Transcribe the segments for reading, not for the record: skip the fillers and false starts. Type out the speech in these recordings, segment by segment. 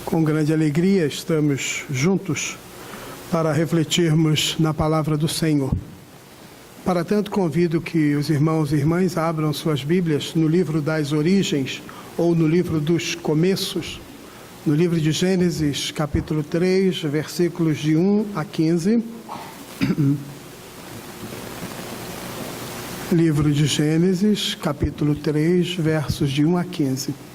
Com grande alegria estamos juntos para refletirmos na palavra do Senhor. Para tanto, convido que os irmãos e irmãs abram suas Bíblias no livro das Origens ou no livro dos Começos, no livro de Gênesis, capítulo 3, versículos de 1 a 15. Livro de Gênesis, capítulo 3, versos de 1 a 15.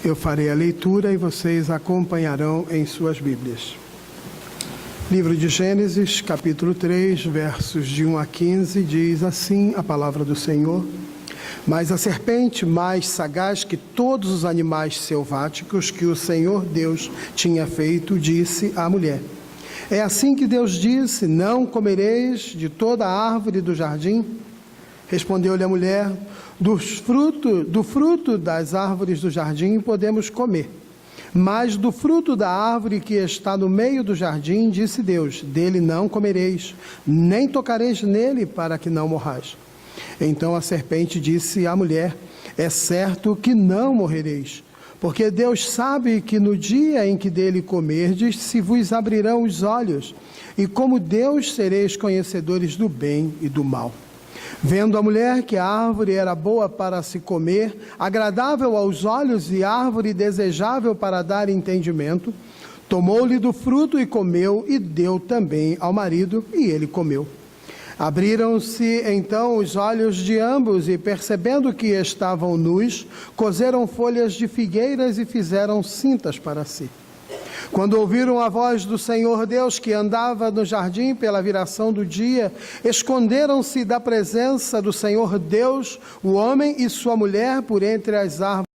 Eu farei a leitura e vocês acompanharão em suas Bíblias. Livro de Gênesis, capítulo 3, versos de 1 a 15, diz assim a palavra do Senhor: Mas a serpente, mais sagaz que todos os animais selváticos que o Senhor Deus tinha feito, disse à mulher: É assim que Deus disse: Não comereis de toda a árvore do jardim? Respondeu-lhe a mulher: do fruto das árvores do jardim podemos comer, mas do fruto da árvore que está no meio do jardim, disse Deus: dele não comereis, nem tocareis nele, para que não morrais. Então a serpente disse à mulher: É certo que não morrereis, porque Deus sabe que no dia em que dele comerdes, se vos abrirão os olhos, e como Deus sereis conhecedores do bem e do mal. Vendo a mulher que a árvore era boa para se comer, agradável aos olhos e árvore desejável para dar entendimento, tomou-lhe do fruto e comeu, e deu também ao marido, e ele comeu. Abriram-se então os olhos de ambos, e percebendo que estavam nus, coseram folhas de figueiras e fizeram cintas para si. Quando ouviram a voz do Senhor Deus que andava no jardim pela viração do dia, esconderam-se da presença do Senhor Deus, o homem e sua mulher, por entre as árvores.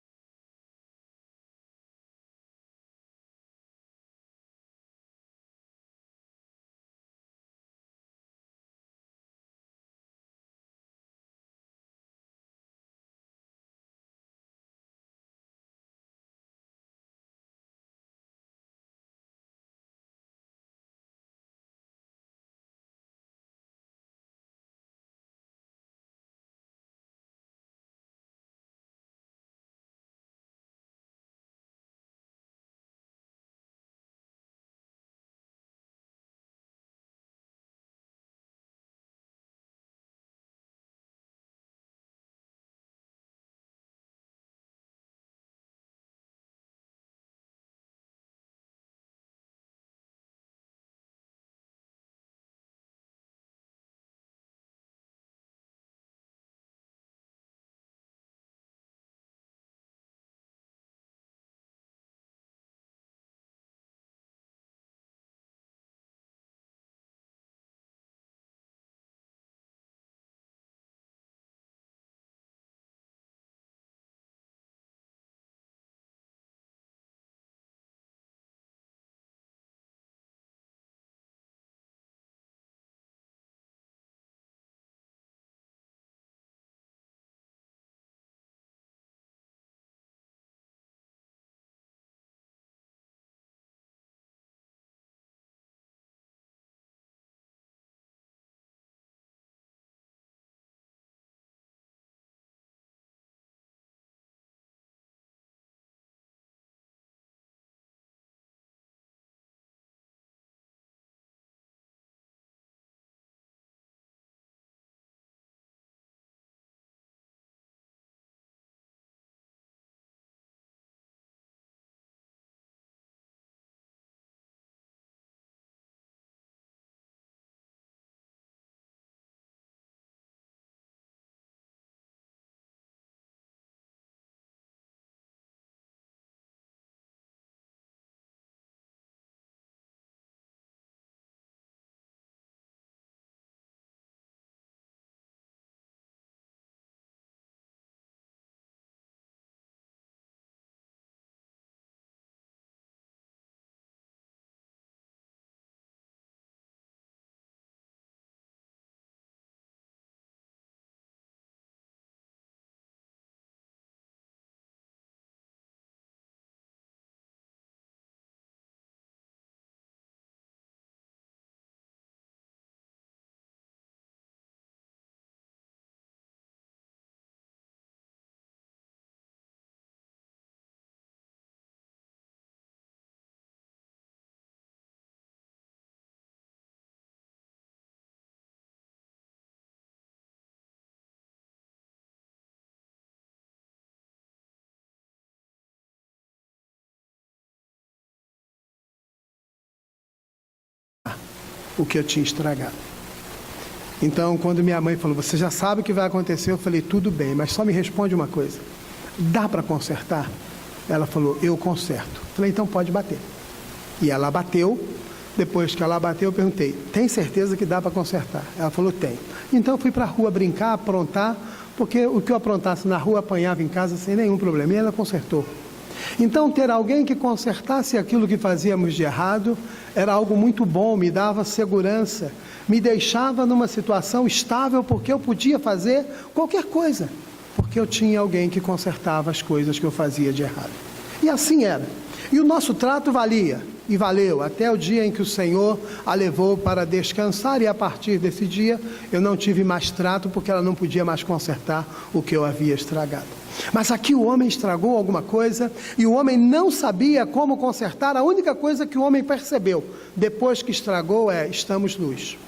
o que eu tinha estragado. Então, quando minha mãe falou, você já sabe o que vai acontecer, eu falei, tudo bem, mas só me responde uma coisa, dá para consertar? Ela falou, eu conserto. Eu falei, então pode bater. E ela bateu. Depois que ela bateu, eu perguntei, tem certeza que dá para consertar? Ela falou, tem. Então eu fui para a rua brincar, aprontar, porque o que eu aprontasse na rua, apanhava em casa sem nenhum problema. E ela consertou. Então ter alguém que consertasse aquilo que fazíamos de errado era algo muito bom, me dava segurança, me deixava numa situação estável, porque eu podia fazer qualquer coisa, porque eu tinha alguém que consertava as coisas que eu fazia de errado. E assim era. E o nosso trato valia, e valeu, até o dia em que o Senhor a levou para descansar, e a partir desse dia eu não tive mais trato, porque ela não podia mais consertar o que eu havia estragado. Mas aqui o homem estragou alguma coisa, e o homem não sabia como consertar. A única coisa que o homem percebeu, depois que estragou, estamos nus.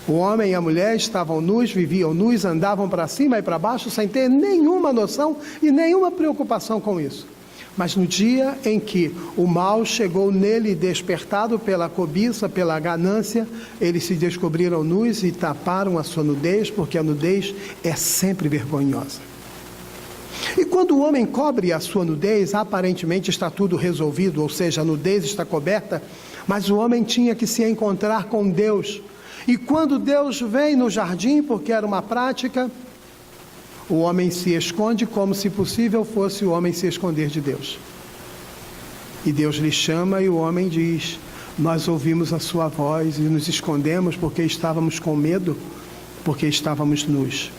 O homem e a mulher estavam nus, viviam nus, andavam para cima e para baixo, sem ter nenhuma noção e nenhuma preocupação com isso. Mas no dia em que o mal chegou nele, despertado pela cobiça, pela ganância, eles se descobriram nus e taparam a sua nudez, porque a nudez é sempre vergonhosa. E quando o homem cobre a sua nudez, aparentemente está tudo resolvido, ou seja, a nudez está coberta, mas o homem tinha que se encontrar com Deus. E quando Deus vem no jardim, porque era uma prática, o homem se esconde como se possível fosse o homem se esconder de Deus. E Deus lhe chama e o homem diz, nós ouvimos a sua voz e nos escondemos porque estávamos com medo, porque estávamos nus.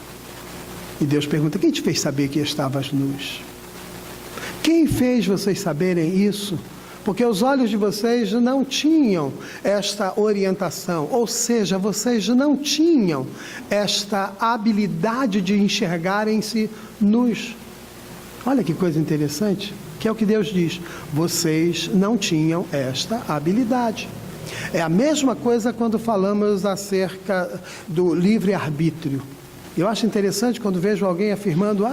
E Deus pergunta, quem te fez saber que estavas nus? Quem fez vocês saberem isso? Porque os olhos de vocês não tinham esta orientação, ou seja, vocês não tinham esta habilidade de enxergarem-se nus. Olha que coisa interessante, que é o que Deus diz, vocês não tinham esta habilidade. É a mesma coisa quando falamos acerca do livre-arbítrio. Eu acho interessante quando vejo alguém afirmando,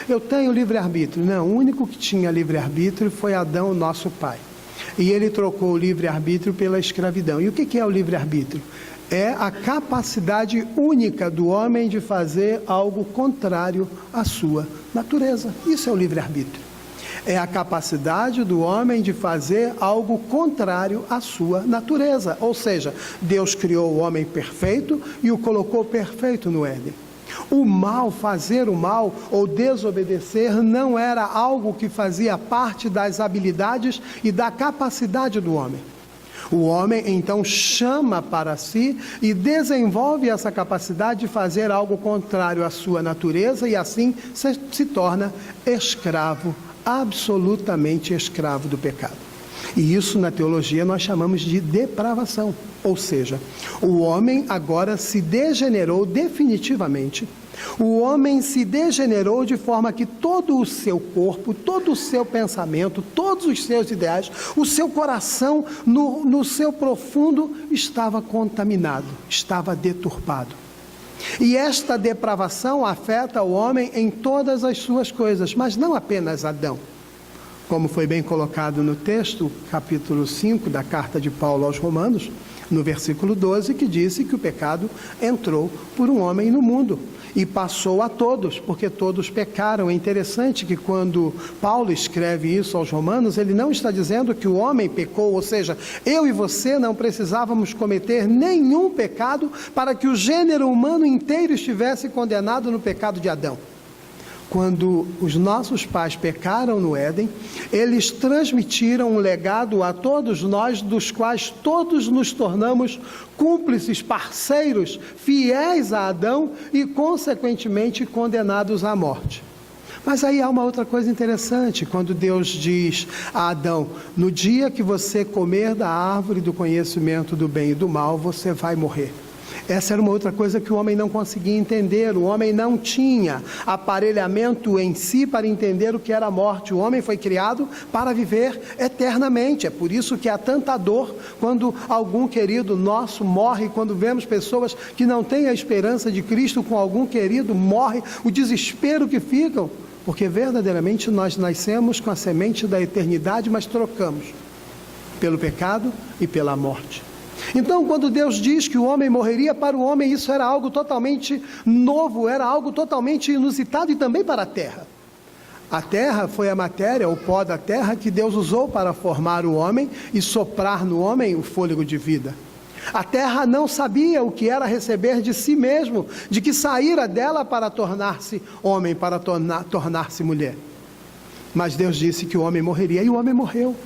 eu tenho livre-arbítrio. Não, o único que tinha livre-arbítrio foi Adão, nosso pai. E ele trocou o livre-arbítrio pela escravidão. E o que é o livre-arbítrio? É a capacidade única do homem de fazer algo contrário à sua natureza. Isso é o livre-arbítrio. É a capacidade do homem de fazer algo contrário à sua natureza. Ou seja, Deus criou o homem perfeito e o colocou perfeito no Éden. O mal, fazer o mal ou desobedecer não era algo que fazia parte das habilidades e da capacidade do homem. O homem então chama para si e desenvolve essa capacidade de fazer algo contrário à sua natureza e assim se torna escravo, absolutamente escravo do pecado. E isso na teologia nós chamamos de depravação, ou seja, o homem agora se degenerou definitivamente, o homem se degenerou de forma que todo o seu corpo, todo o seu pensamento, todos os seus ideais, o seu coração no seu profundo estava contaminado, estava deturpado. E esta depravação afeta o homem em todas as suas coisas, mas não apenas Adão. Como foi bem colocado no texto, capítulo 5 da carta de Paulo aos Romanos, no versículo 12, que disse que o pecado entrou por um homem no mundo e passou a todos, porque todos pecaram. É interessante que quando Paulo escreve isso aos Romanos, ele não está dizendo que o homem pecou, ou seja, eu e você não precisávamos cometer nenhum pecado para que o gênero humano inteiro estivesse condenado no pecado de Adão. Quando os nossos pais pecaram no Éden, eles transmitiram um legado a todos nós, dos quais todos nos tornamos cúmplices, parceiros, fiéis a Adão e, consequentemente, condenados à morte. Mas aí há uma outra coisa interessante, quando Deus diz a Adão, no dia que você comer da árvore do conhecimento do bem e do mal, você vai morrer. Essa era uma outra coisa que o homem não conseguia entender. O homem não tinha aparelhamento em si para entender o que era a morte. O homem foi criado para viver eternamente. É por isso que há tanta dor quando algum querido nosso morre, quando vemos pessoas que não têm a esperança de Cristo com algum querido morre, o desespero que ficam, porque verdadeiramente nós nascemos com a semente da eternidade, mas trocamos pelo pecado e pela morte. Então, quando Deus diz que o homem morreria, para o homem isso era algo totalmente novo, era algo totalmente inusitado, e também para a terra. A terra foi a matéria, o pó da terra, que Deus usou para formar o homem e soprar no homem o fôlego de vida. A terra não sabia o que era receber de si mesmo, de que saíra dela para tornar-se homem, para tornar-se mulher. Mas Deus disse que o homem morreria, e o homem morreu.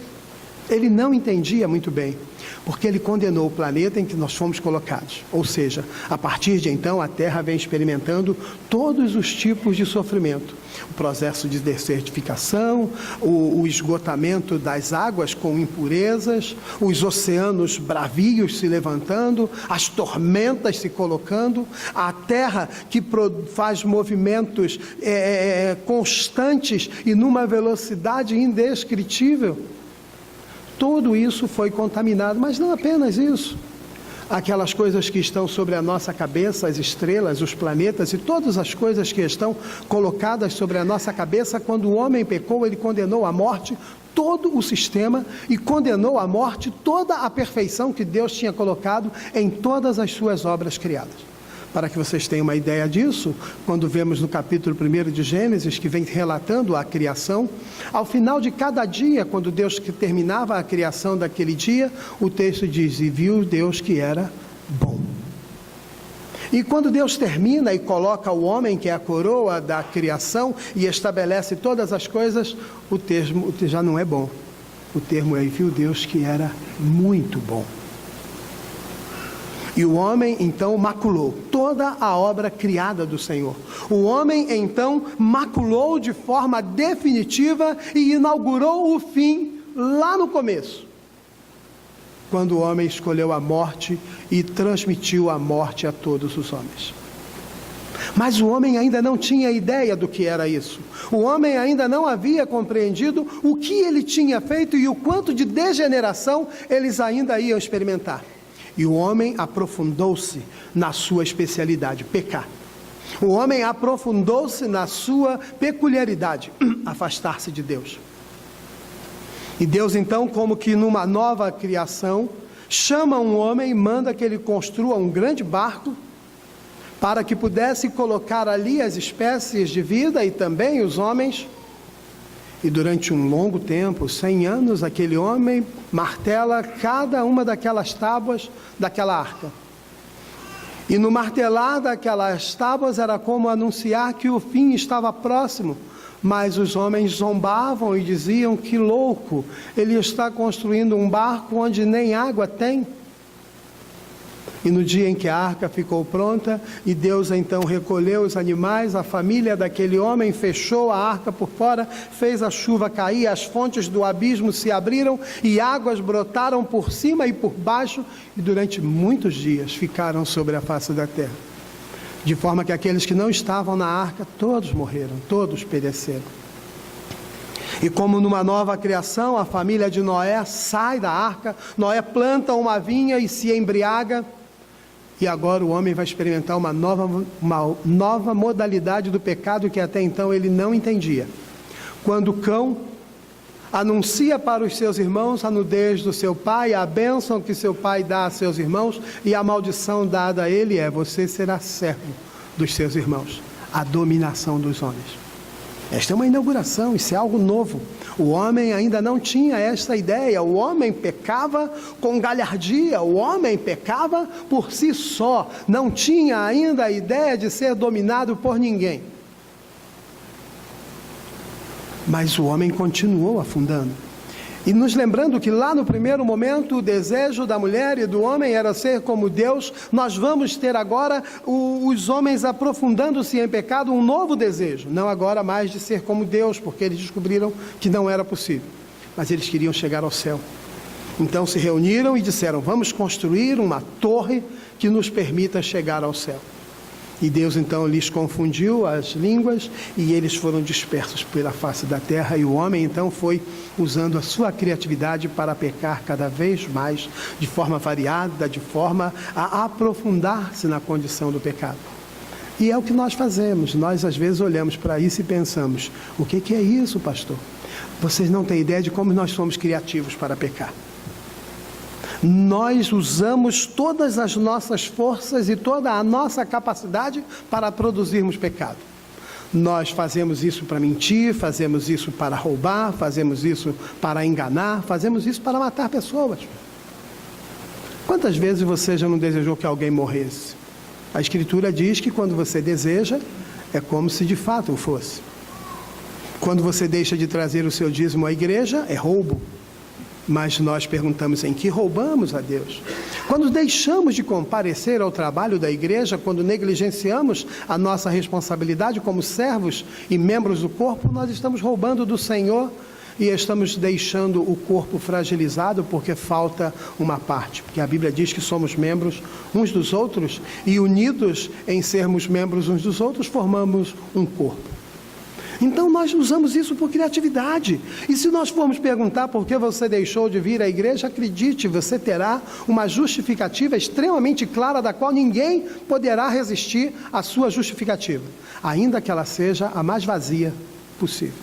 Ele não entendia muito bem, porque ele condenou o planeta em que nós fomos colocados. Ou seja, a partir de então, a Terra vem experimentando todos os tipos de sofrimento. O processo de desertificação, o esgotamento das águas com impurezas, os oceanos bravios se levantando, as tormentas se colocando, a Terra que faz movimentos constantes e numa velocidade indescritível. Tudo isso foi contaminado, mas não apenas isso. Aquelas coisas que estão sobre a nossa cabeça, as estrelas, os planetas e todas as coisas que estão colocadas sobre a nossa cabeça, quando o homem pecou, ele condenou à morte todo o sistema e condenou à morte toda a perfeição que Deus tinha colocado em todas as suas obras criadas. Para que vocês tenham uma ideia disso, quando vemos no capítulo 1 de Gênesis, que vem relatando a criação, ao final de cada dia, quando Deus terminava a criação daquele dia, o texto diz: e viu Deus que era bom. E quando Deus termina e coloca o homem, que é a coroa da criação, e estabelece todas as coisas, o termo já não é bom. O termo é: e viu Deus que era muito bom. E o homem, então, maculou toda a obra criada do Senhor. O homem, então, maculou de forma definitiva e inaugurou o fim lá no começo, quando o homem escolheu a morte e transmitiu a morte a todos os homens. Mas o homem ainda não tinha ideia do que era isso. O homem ainda não havia compreendido o que ele tinha feito e o quanto de degeneração eles ainda iam experimentar. E o homem aprofundou-se na sua especialidade, pecar. O homem aprofundou-se na sua peculiaridade, afastar-se de Deus. E Deus, então, como que numa nova criação, chama um homem e manda que ele construa um grande barco para que pudesse colocar ali as espécies de vida e também os homens. E durante um longo tempo, 100 anos, aquele homem martela cada uma daquelas tábuas daquela arca. E no martelar daquelas tábuas era como anunciar que o fim estava próximo. Mas os homens zombavam e diziam: que louco, ele está construindo um barco onde nem água tem. E no dia em que a arca ficou pronta, e Deus então recolheu os animais, a família daquele homem fechou a arca por fora, fez a chuva cair, as fontes do abismo se abriram, e águas brotaram por cima e por baixo, e durante muitos dias ficaram sobre a face da terra. De forma que aqueles que não estavam na arca, todos morreram, todos pereceram. E como numa nova criação, a família de Noé sai da arca, Noé planta uma vinha e se embriaga. E agora o homem vai experimentar uma nova modalidade do pecado que até então ele não entendia. Quando o cão anuncia para os seus irmãos a nudez do seu pai, a bênção que seu pai dá a seus irmãos, e a maldição dada a ele é: você será servo dos seus irmãos, a dominação dos homens. Esta é uma inauguração, isso é algo novo. O homem ainda não tinha esta ideia. O homem pecava com galhardia, o homem pecava por si só, não tinha ainda a ideia de ser dominado por ninguém. Mas o homem continuou afundando. E nos lembrando que lá no primeiro momento o desejo da mulher e do homem era ser como Deus, nós vamos ter agora os homens aprofundando-se em pecado, um novo desejo. Não agora mais de ser como Deus, porque eles descobriram que não era possível. Mas eles queriam chegar ao céu. Então se reuniram e disseram: vamos construir uma torre que nos permita chegar ao céu. E Deus então lhes confundiu as línguas e eles foram dispersos pela face da terra, e o homem então foi usando a sua criatividade para pecar cada vez mais, de forma variada, de forma a aprofundar-se na condição do pecado. E é o que nós fazemos. Nós às vezes olhamos para isso e pensamos: o que é isso, pastor? Vocês não têm ideia de como nós somos criativos para pecar. Nós usamos todas as nossas forças e toda a nossa capacidade para produzirmos pecado. Nós fazemos isso para mentir, fazemos isso para roubar, fazemos isso para enganar, fazemos isso para matar pessoas. Quantas vezes você já não desejou que alguém morresse? A Escritura diz que quando você deseja, é como se de fato o fosse. Quando você deixa de trazer o seu dízimo à igreja, é roubo. Mas nós perguntamos em que roubamos a Deus. Quando deixamos de comparecer ao trabalho da igreja, quando negligenciamos a nossa responsabilidade como servos e membros do corpo, nós estamos roubando do Senhor e estamos deixando o corpo fragilizado porque falta uma parte. Porque a Bíblia diz que somos membros uns dos outros e unidos em sermos membros uns dos outros, formamos um corpo. Então nós usamos isso por criatividade. E se nós formos perguntar por que você deixou de vir à igreja, acredite, você terá uma justificativa extremamente clara, da qual ninguém poderá resistir à sua justificativa, ainda que ela seja a mais vazia possível.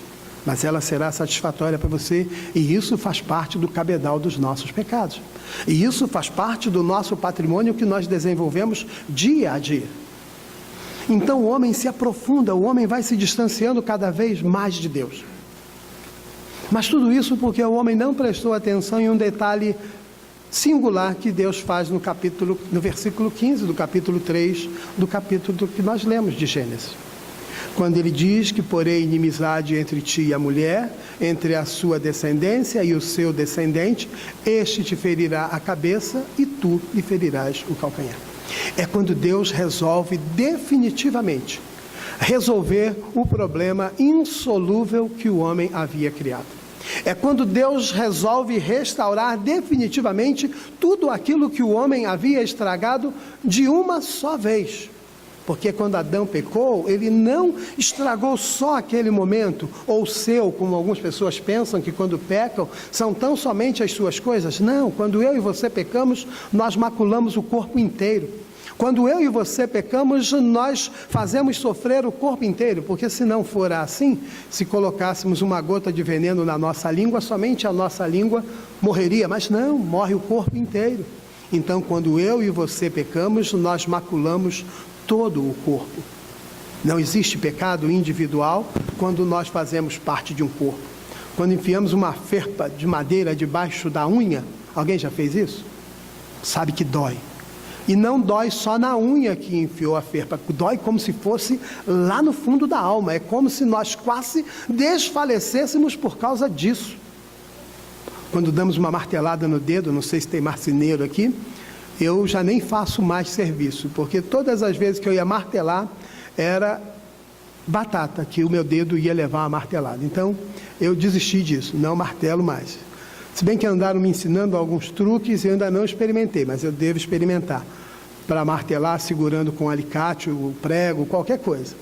Mas ela será satisfatória para você, e isso faz parte do cabedal dos nossos pecados. E isso faz parte do nosso patrimônio que nós desenvolvemos dia a dia. Então o homem se aprofunda, o homem vai se distanciando cada vez mais de Deus. Mas tudo isso porque o homem não prestou atenção em um detalhe singular que Deus faz no versículo 15 do capítulo 3, do capítulo que nós lemos de Gênesis. Quando ele diz que porém inimizade entre ti e a mulher, entre a sua descendência e o seu descendente, este te ferirá a cabeça e tu lhe ferirás o calcanhar. É quando Deus resolve definitivamente resolver o problema insolúvel que o homem havia criado. É quando Deus resolve restaurar definitivamente tudo aquilo que o homem havia estragado de uma só vez. Porque quando Adão pecou, ele não estragou só aquele momento, ou seu, como algumas pessoas pensam que quando pecam, são tão somente as suas coisas. Não, quando eu e você pecamos, nós maculamos o corpo inteiro. Quando eu e você pecamos, nós fazemos sofrer o corpo inteiro, porque se não for assim, se colocássemos uma gota de veneno na nossa língua, somente a nossa língua morreria, mas não, morre o corpo inteiro. Então, quando eu e você pecamos, nós maculamos todo o corpo. Não existe pecado individual quando nós fazemos parte de um corpo. Quando enfiamos uma ferpa de madeira debaixo da unha, alguém já fez isso? Sabe que dói. E não dói só na unha que enfiou a ferpa, dói como se fosse lá no fundo da alma. É como se nós quase desfalecêssemos por causa disso. Quando damos uma martelada no dedo, não sei se tem marceneiro aqui, eu já nem faço mais serviço, porque todas as vezes que eu ia martelar, era batata, que o meu dedo ia levar a martelada. Então, eu desisti disso, não martelo mais. Se bem que andaram me ensinando alguns truques, eu ainda não experimentei, mas eu devo experimentar, para martelar segurando com alicate, o prego, qualquer coisa.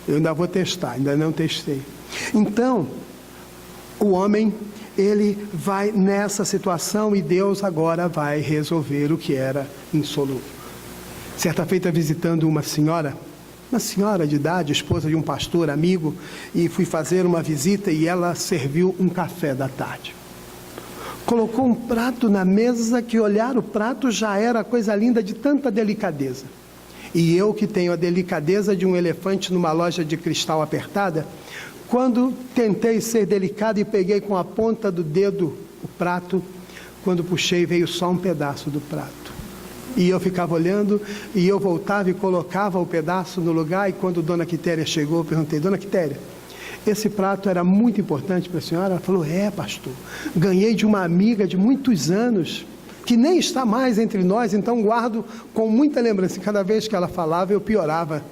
Eu ainda vou testar, ainda não testei. Então, o homem, ele vai nessa situação e Deus agora vai resolver o que era insolúvel. Certa feita, visitando uma senhora de idade, esposa de um pastor, amigo, e fui fazer uma visita e ela serviu um café da tarde. Colocou um prato na mesa que olhar o prato já era coisa linda de tanta delicadeza. E eu que tenho a delicadeza de um elefante numa loja de cristal apertada, quando tentei ser delicado e peguei com a ponta do dedo o prato, quando puxei veio só um pedaço do prato. E eu ficava olhando, e eu voltava e colocava o pedaço no lugar, e quando Dona Quitéria chegou, eu perguntei: Dona Quitéria, esse prato era muito importante para a senhora? Ela falou: é, pastor, ganhei de uma amiga de muitos anos, que nem está mais entre nós, então guardo com muita lembrança. Cada vez que ela falava, eu piorava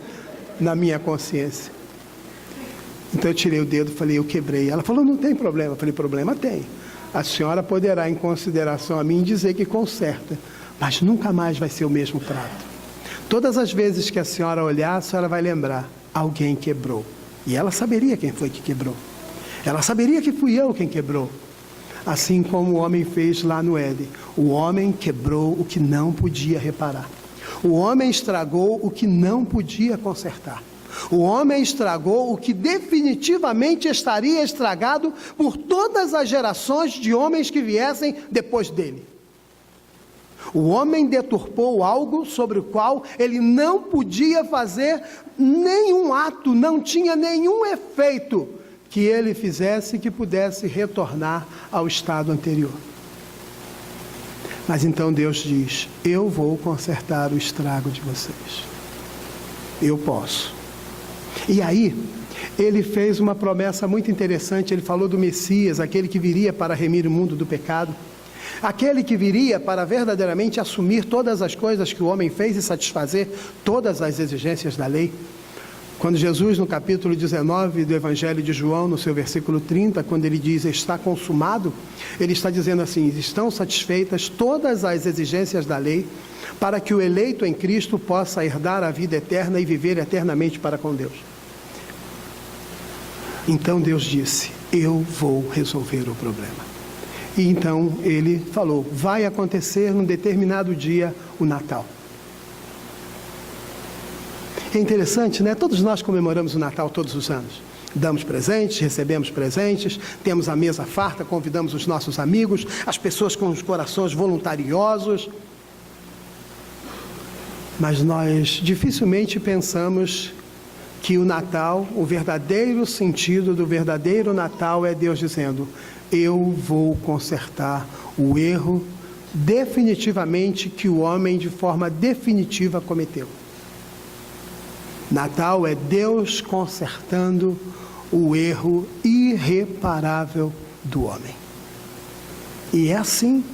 na minha consciência. Então eu tirei o dedo e falei: eu quebrei. Ela falou: não tem problema. Eu falei: problema tem. A senhora poderá, em consideração a mim, dizer que conserta, mas nunca mais vai ser o mesmo prato. Todas as vezes que a senhora olhar, a senhora vai lembrar: alguém quebrou. E ela saberia quem foi que quebrou. Ela saberia que fui eu quem quebrou. Assim como o homem fez lá no Éden. O homem quebrou o que não podia reparar. O homem estragou o que não podia consertar. O homem estragou o que definitivamente estaria estragado por todas as gerações de homens que viessem depois dele. O homem deturpou algo sobre o qual ele não podia fazer nenhum ato, não tinha nenhum efeito que ele fizesse que pudesse retornar ao estado anterior. Mas então Deus diz: eu vou consertar o estrago de vocês. Eu posso. E aí, ele fez uma promessa muito interessante. Ele falou do Messias, aquele que viria para remir o mundo do pecado. Aquele que viria para verdadeiramente assumir todas as coisas que o homem fez e satisfazer todas as exigências da lei. Quando Jesus, no capítulo 19 do Evangelho de João, no seu versículo 30, quando ele diz: está consumado, ele está dizendo assim: estão satisfeitas todas as exigências da lei, para que o eleito em Cristo possa herdar a vida eterna e viver eternamente para com Deus. Então Deus disse: eu vou resolver o problema. E então ele falou: vai acontecer num determinado dia o Natal. É interessante, né? Todos nós comemoramos o Natal todos os anos. Damos presentes, recebemos presentes, temos a mesa farta, convidamos os nossos amigos, as pessoas com os corações voluntariosos. Mas nós dificilmente pensamos que o Natal, o verdadeiro sentido do verdadeiro Natal é Deus dizendo: eu vou consertar o erro definitivamente que o homem de forma definitiva cometeu. Natal é Deus consertando o erro irreparável do homem. E é assim.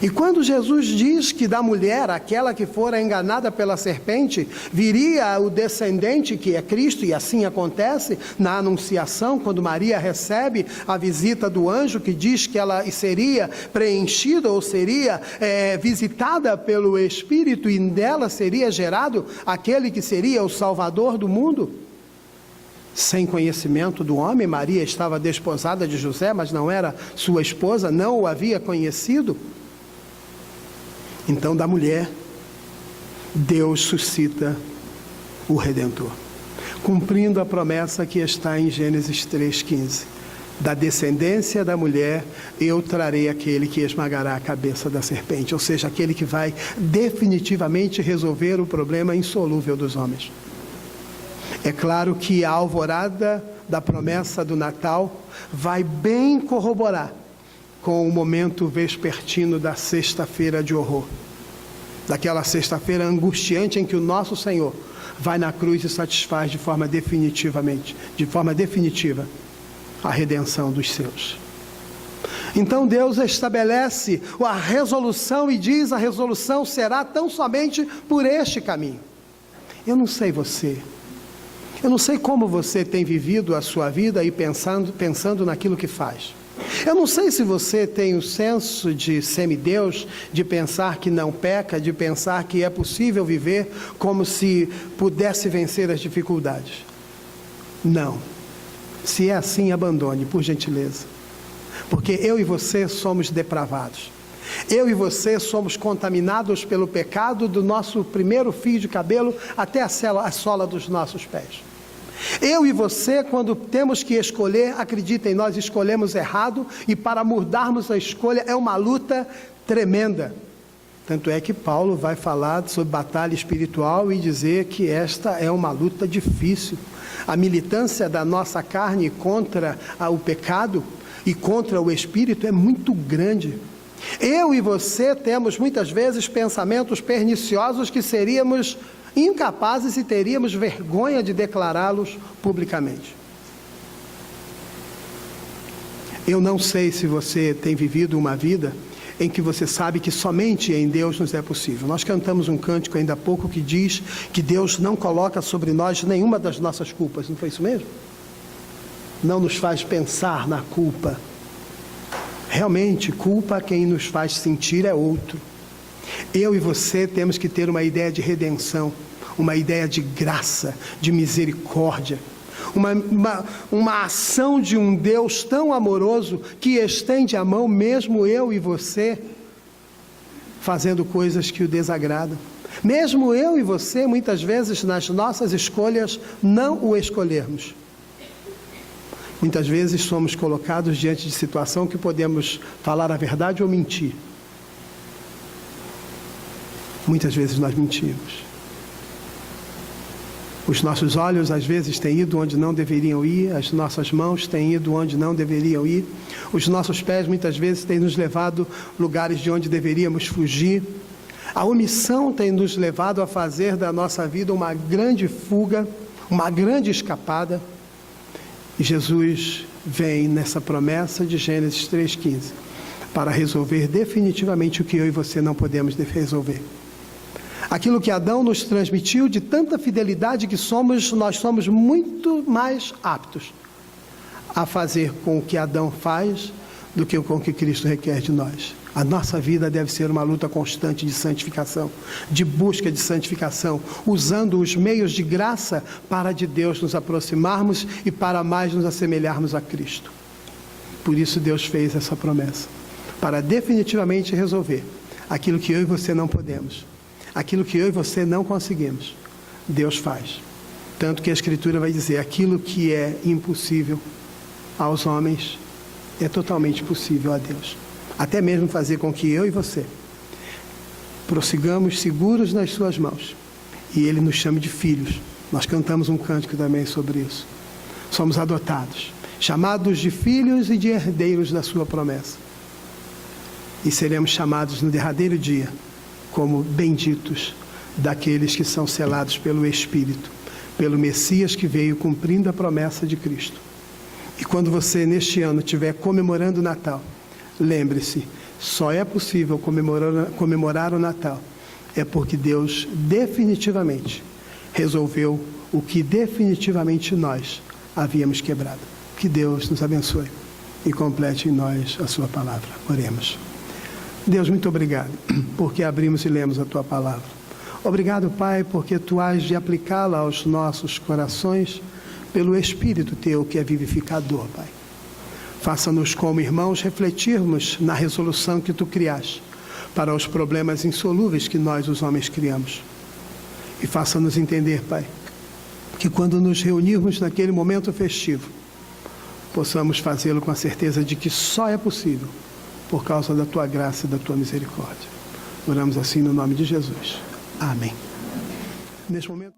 E quando Jesus diz que da mulher, aquela que fora enganada pela serpente, viria o descendente que é Cristo, e assim acontece na Anunciação, quando Maria recebe a visita do anjo que diz que ela seria preenchida ou seria visitada pelo Espírito, e dela seria gerado aquele que seria o Salvador do mundo. Sem conhecimento do homem, Maria estava desposada de José, mas não era sua esposa, não o havia conhecido. Então, da mulher, Deus suscita o Redentor, cumprindo a promessa que está em Gênesis 3,15. Da descendência da mulher, eu trarei aquele que esmagará a cabeça da serpente, ou seja, aquele que vai definitivamente resolver o problema insolúvel dos homens. É claro que a alvorada da promessa do Natal vai bem corroborar com o momento vespertino da sexta-feira de horror, daquela sexta-feira angustiante em que o nosso Senhor vai na cruz e satisfaz de forma definitiva a redenção dos seus. Então Deus estabelece a resolução e diz: a resolução será tão somente por este caminho. Eu não sei você, eu não sei como você tem vivido a sua vida e pensando naquilo que faz. Eu não sei se você tem o senso de semideus, de pensar que não peca, de pensar que é possível viver como se pudesse vencer as dificuldades. Não. Se é assim, abandone, por gentileza. Porque eu e você somos depravados. Eu e você somos contaminados pelo pecado do nosso primeiro fio de cabelo até a sola dos nossos pés. Eu e você, quando temos que escolher, acreditem, nós escolhemos errado, e para mudarmos a escolha é uma luta tremenda. Tanto é que Paulo vai falar sobre batalha espiritual e dizer que esta é uma luta difícil. A militância da nossa carne contra o pecado e contra o espírito é muito grande. Eu e você temos muitas vezes pensamentos perniciosos que seríamos incapazes e teríamos vergonha de declará-los publicamente. Eu não sei se você tem vivido uma vida em que você sabe que somente em Deus nos é possível. Nós cantamos um cântico ainda há pouco que diz que Deus não coloca sobre nós nenhuma das nossas culpas. Não foi isso mesmo? Não nos faz pensar na culpa. Realmente, culpa quem nos faz sentir é outro. Eu e você temos que ter uma ideia de redenção, uma ideia de graça, de misericórdia, uma ação de um Deus tão amoroso que estende a mão, mesmo eu e você, fazendo coisas que o desagradam. Mesmo eu e você, muitas vezes, nas nossas escolhas, não o escolhermos. Muitas vezes somos colocados diante de situação que podemos falar a verdade ou mentir. Muitas vezes nós mentimos. Os nossos olhos às vezes têm ido onde não deveriam ir, as nossas mãos têm ido onde não deveriam ir, os nossos pés muitas vezes têm nos levado a lugares de onde deveríamos fugir. A omissão tem nos levado a fazer da nossa vida uma grande fuga, uma grande escapada. E Jesus vem nessa promessa de Gênesis 3,15 para resolver definitivamente o que eu e você não podemos resolver. Aquilo que Adão nos transmitiu de tanta fidelidade que nós somos muito mais aptos a fazer com o que Adão faz do que com o que Cristo requer de nós. A nossa vida deve ser uma luta constante de santificação, de busca de santificação, usando os meios de graça para de Deus nos aproximarmos e para mais nos assemelharmos a Cristo. Por isso Deus fez essa promessa, para definitivamente resolver aquilo que eu e você não podemos, aquilo que eu e você não conseguimos. Deus faz. Tanto que a Escritura vai dizer, aquilo que é impossível aos homens é totalmente possível a Deus. Até mesmo fazer com que eu e você prossigamos seguros nas suas mãos e Ele nos chame de filhos. Nós cantamos um cântico também sobre isso. Somos adotados, chamados de filhos e de herdeiros da sua promessa. E seremos chamados no derradeiro dia como benditos daqueles que são selados pelo Espírito, pelo Messias que veio cumprindo a promessa de Cristo. E quando você neste ano estiver comemorando o Natal, lembre-se, só é possível comemorar o Natal é porque Deus definitivamente resolveu o que definitivamente nós havíamos quebrado. Que Deus nos abençoe e complete em nós a sua palavra. Oremos. Deus, muito obrigado, porque abrimos e lemos a Tua palavra. Obrigado, Pai, porque Tu has de aplicá-la aos nossos corações pelo Espírito Teu, que é vivificador, Pai. Faça-nos, como irmãos, refletirmos na resolução que Tu criaste para os problemas insolúveis que nós, os homens, criamos. E faça-nos entender, Pai, que quando nos reunirmos naquele momento festivo, possamos fazê-lo com a certeza de que só é possível por causa da Tua graça e da Tua misericórdia. Oramos assim no nome de Jesus. Amém. Neste momento...